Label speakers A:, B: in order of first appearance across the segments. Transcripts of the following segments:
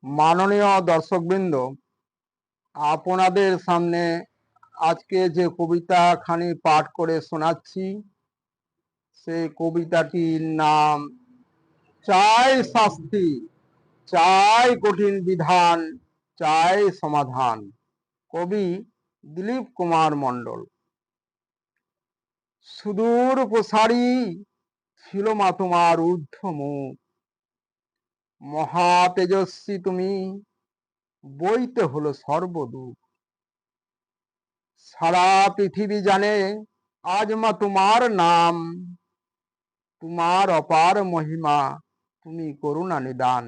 A: মাননীয় দর্শকবৃন্দ, আপনাদের সামনে আজকে যে কবিতাখানি পাঠ করে শোনাচ্ছি, সেই কবিতাটির নাম চাই শাস্তি, চাই কঠিন বিধান, চাই সমাধান। কবি দিলীপ কুমার মণ্ডল। সুদূর প্রসারী ছিল মা তোমার ঊর্ধ্ব মুখ, মহা তেজস্বী তুমি, বইতে হলো সর্বদুখ। সারা পৃথিবী জানে আজ মা তোমার নাম, তোমার অপার মহিমা, তুমি করুণা নিদান।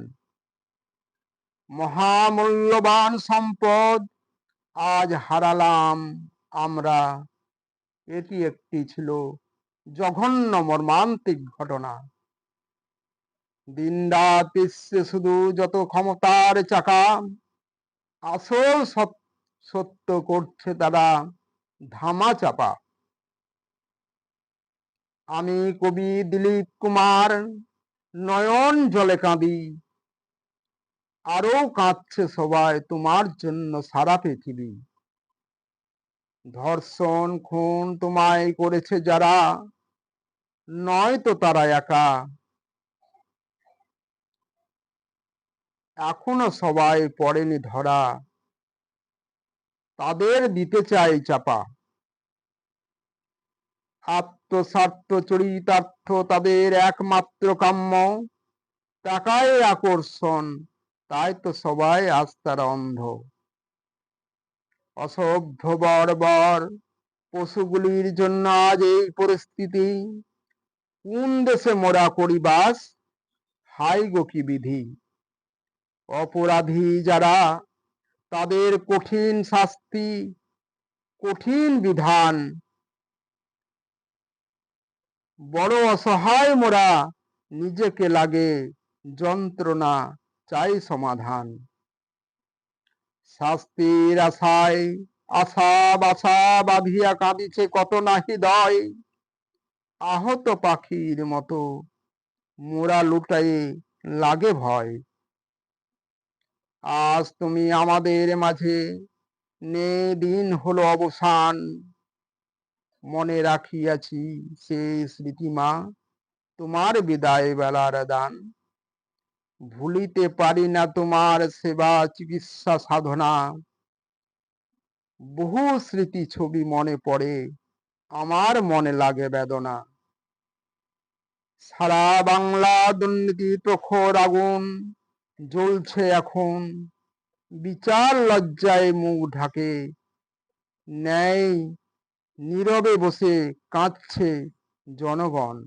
A: মহামূল্যবান সম্পদ আজ হারালাম আমরা, এটি একটি ছিল জঘন্য মর্মান্তিক ঘটনা। দিনরাত বিশ্বে শুধু যত ক্ষমতার চাকা, আসল সত্য করছে তারা ধামা চাপা। আমি কবি দিলীপ কুমার নয়ন জলে কাঁদি, আরো কাঁদছে সবাই তোমার জন্য সারা পৃথিবী। ধর্ষণ খুন তোমায় করেছে যারা, নয় তো তারা একা, এখনো সবাই পড়েনি ধরা, তাদের দিতে চাই চাপা। আত্মস্বার্থ চরিতার্থ তাদের একমাত্র কাম্য, টাকায় আকর্ষণ, তাই তো সবাই আজ তারা অন্ধ। অসভ্য বর্বর পশুগুলির জন্য আজ এই পরিস্থিতি, কোন দেশে মোরা করি বাস, হাই গো কি বিধি। অপরাধী যারা তাদের কঠিন শাস্তি, কঠিন বিধান, বড় অসহায় মোরা, নিজেকে লাগে যন্ত্রণা, চাই সমাধান। শাস্তির আশায় আশা বাসা বাঁধিয়া কাঁদিছে কত না হৃদয়, আহত পাখির মতো মোরা লুটাই লাগে ভয়। আজ তুমি আমাদের মাঝে নে, দিন হলো অবসান, মনে রাখিয়াছি সেই স্মৃতিমা, তোমার বিদায় বেলার দান। ভুলিতে পারি না তোমার সেবা চিকিৎসা সাধনা, বহু স্মৃতি ছবি মনে পড়ে, আমার মনে লাগে বেদনা। সারা বাংলা দুর্নীতি প্রখর আগুন জ্বলছে এখন, বিচার লজ্জায় মুখ ঢাকে, ন্যায় নীরবে বসে কাঁদছে জনগণ।